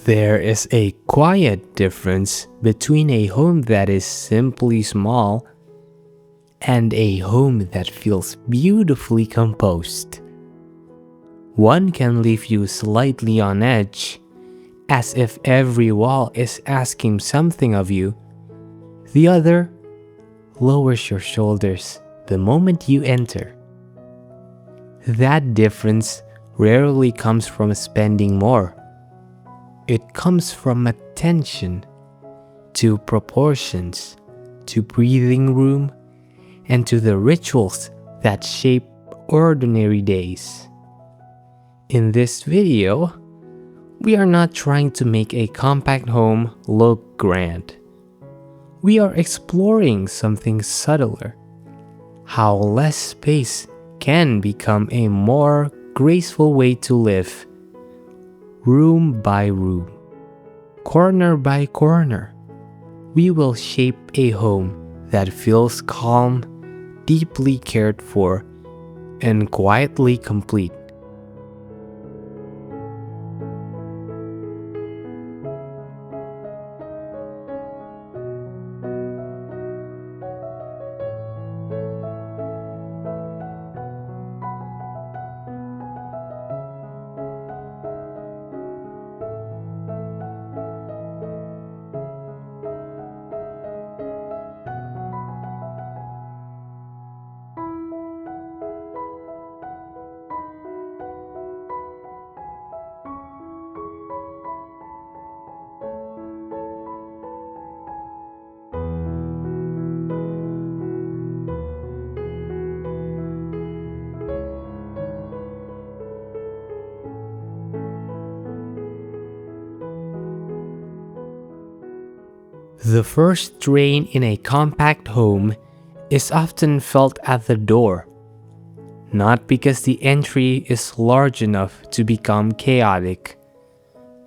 There is a quiet difference between a home that is simply small and a home that feels beautifully composed. One can leave you slightly on edge, as if every wall is asking something of you. The other lowers your shoulders the moment you enter. That difference rarely comes from spending more. It comes from attention to proportions, to breathing room, and to the rituals that shape ordinary days. In this video, we are not trying to make a compact home look grand. We are exploring something subtler, how less space can become a more graceful way to live, room by room, corner by corner. We will shape a home that feels calm, deeply cared for, and quietly complete. The first strain in a compact home is often felt at the door, not because the entry is large enough to become chaotic,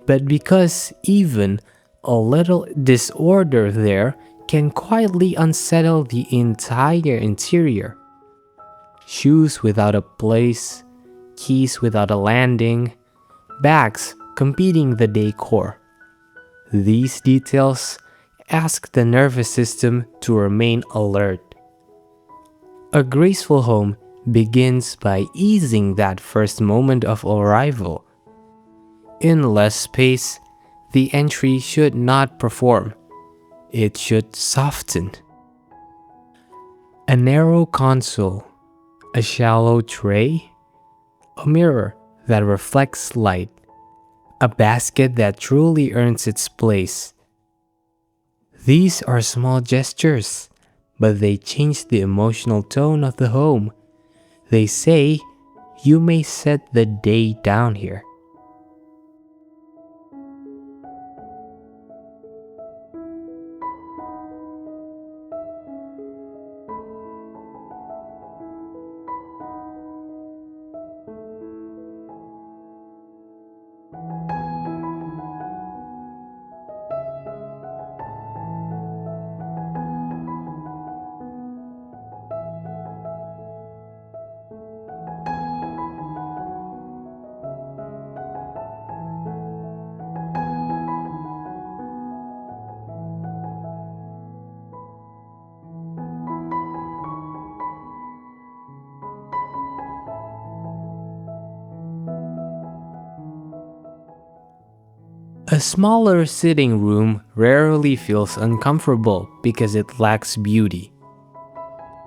but because even a little disorder there can quietly unsettle the entire interior. Shoes without a place, keys without a landing, bags competing the decor. These details ask the nervous system to remain alert. A graceful home begins by easing that first moment of arrival. In less space, the entry should not perform. It should soften. A narrow console, a shallow tray, a mirror that reflects light, a basket that truly earns its place. These are small gestures, but they change the emotional tone of the home. They say, you may set the day down here. A smaller sitting room rarely feels uncomfortable because it lacks beauty.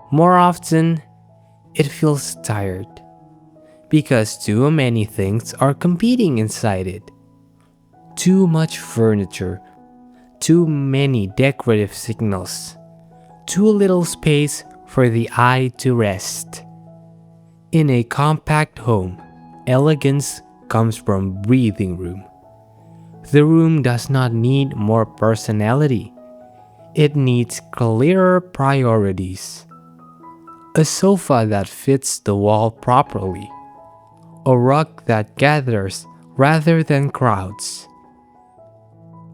More often, it feels tired because too many things are competing inside it. Too much furniture, too many decorative signals, too little space for the eye to rest. In a compact home, elegance comes from breathing room. The room does not need more personality. It needs clearer priorities. A sofa that fits the wall properly. A rug that gathers rather than crowds.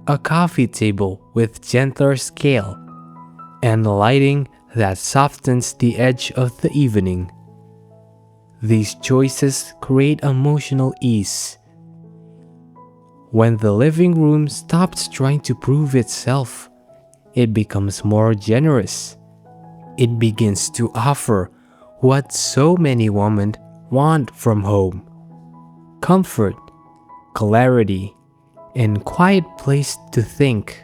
A coffee table with gentler scale. And lighting that softens the edge of the evening. These choices create emotional ease. When the living room stops trying to prove itself, it becomes more generous. It begins to offer what so many women want from home: comfort, clarity, and quiet place to think.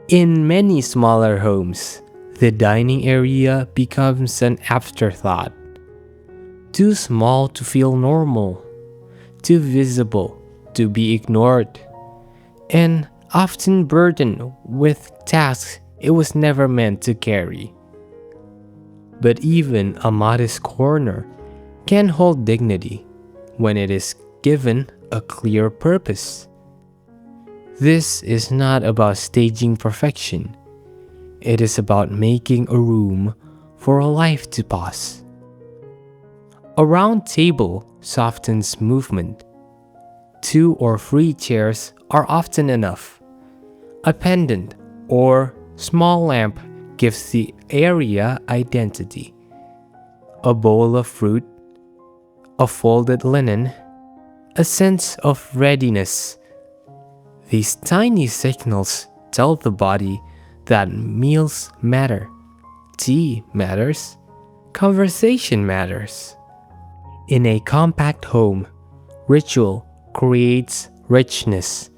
In many smaller homes, the dining area becomes an afterthought. Too small to feel normal, too visible to be ignored, and often burdened with tasks it was never meant to carry. But even a modest corner can hold dignity when it is given a clear purpose. This is not about staging perfection. It is about making a room for a life to pause. A round table softens movement. 2 or 3 chairs are often enough. A pendant or small lamp gives the area identity. A bowl of fruit, a folded linen, a sense of readiness. These tiny signals tell the body that meals matter, tea matters, conversation matters. In a compact home, ritual creates richness.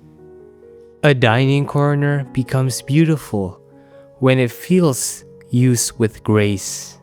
A dining corner becomes beautiful when it feels used with grace.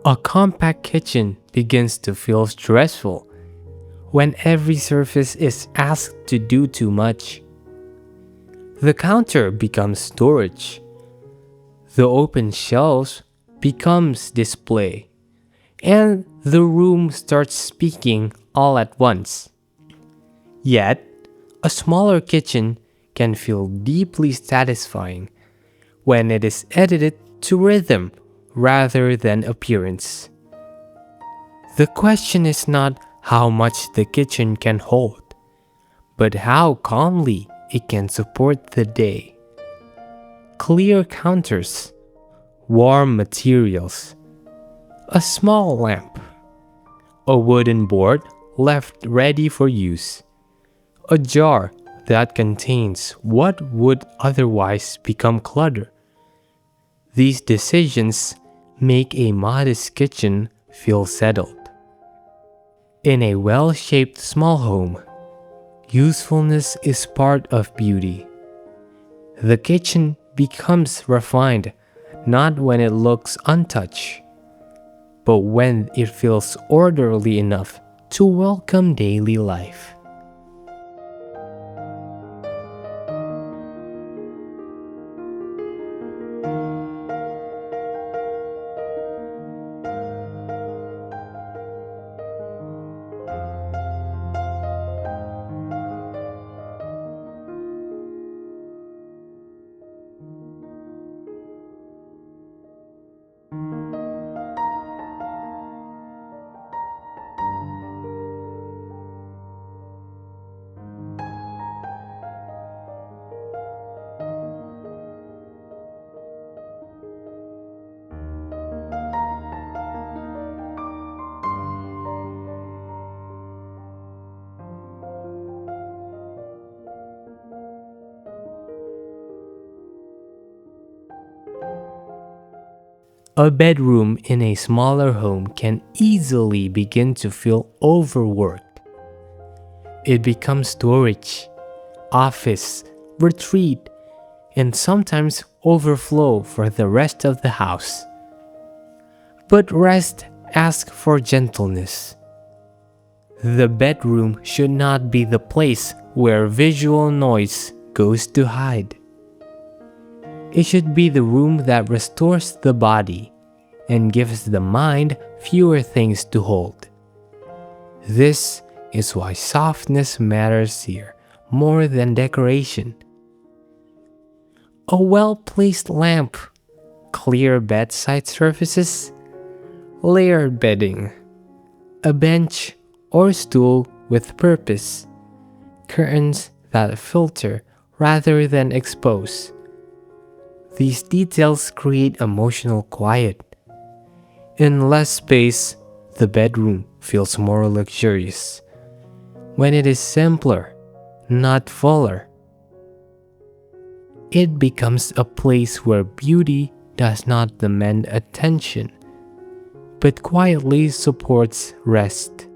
A compact kitchen begins to feel stressful when every surface is asked to do too much. The counter becomes storage. The open shelves becomes display. And the room starts speaking all at once. Yet, a smaller kitchen can feel deeply satisfying when it is edited to rhythm rather than appearance. The question is not how much the kitchen can hold, but how calmly it can support the day. Clear counters, warm materials, a small lamp, a wooden board left ready for use, a jar that contains what would otherwise become clutter. These decisions make a modest kitchen feel settled. In a well-shaped small home, Usefulness is part of beauty. The kitchen becomes refined not when it looks untouched, but when it feels orderly enough to welcome daily life. A bedroom in a smaller home can easily begin to feel overworked. It becomes storage, office, retreat, and sometimes overflow for the rest of the house. But rest asks for gentleness. The bedroom should not be the place where visual noise goes to hide. It should be the room that restores the body and gives the mind fewer things to hold. This is why softness matters here more than decoration. A well-placed lamp, clear bedside surfaces, layered bedding, a bench or stool with purpose, curtains that filter rather than expose. These details create emotional quiet. In less space, the bedroom feels more luxurious. When it is simpler, not fuller, it becomes a place where beauty does not demand attention, but quietly supports rest.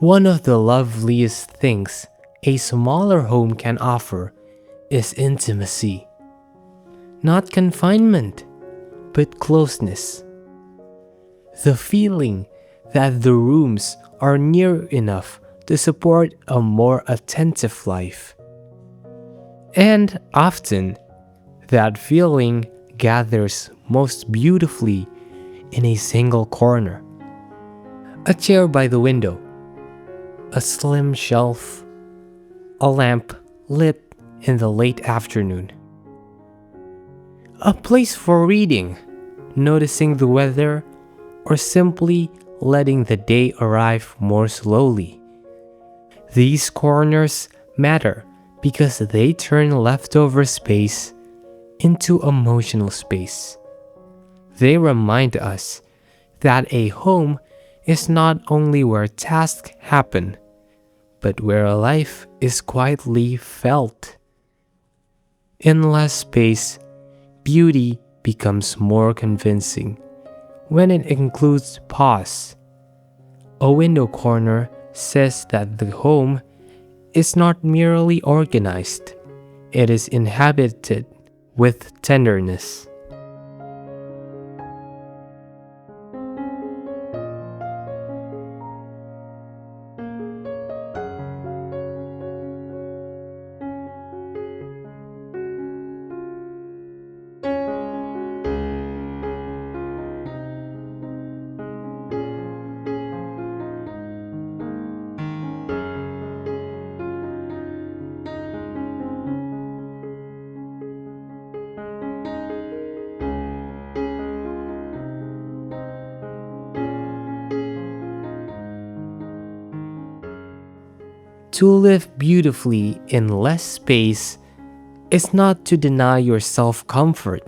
One of the loveliest things a smaller home can offer is intimacy. Not confinement, but closeness. The feeling that the rooms are near enough to support a more attentive life. And often, that feeling gathers most beautifully in a single corner. A chair by the window, a slim shelf, a lamp lit in the late afternoon. A place for reading, noticing the weather, or simply letting the day arrive more slowly. These corners matter because they turn leftover space into emotional space. They remind us that a home is not only where tasks happen, but where a life is quietly felt. In less space, beauty becomes more convincing when it includes pause. A window corner says that the home is not merely organized, it is inhabited with tenderness. To live beautifully in less space is not to deny yourself comfort,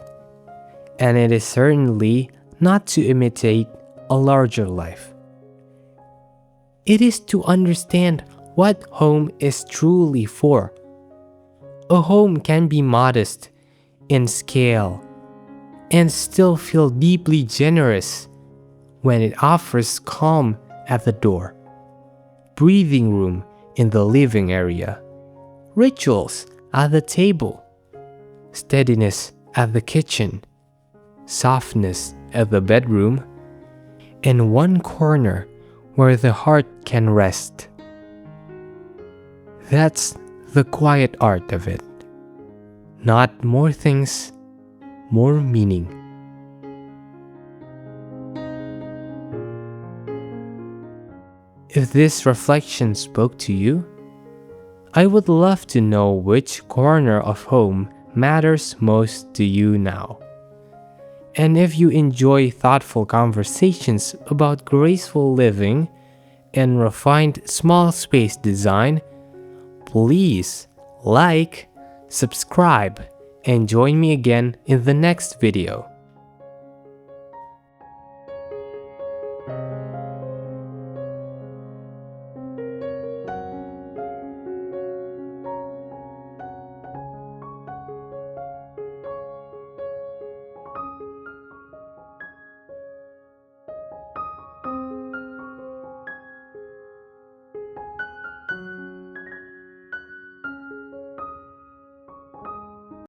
and it is certainly not to imitate a larger life. It is to understand what home is truly for. A home can be modest in scale and still feel deeply generous when it offers calm at the door, breathing room in the living area, rituals at the table, steadiness at the kitchen, softness at the bedroom, and one corner where the heart can rest. That's the quiet art of it. Not more things, more meaning. If this reflection spoke to you, I would love to know which corner of home matters most to you now. And if you enjoy thoughtful conversations about graceful living and refined small space design, please like, subscribe, and join me again in the next video.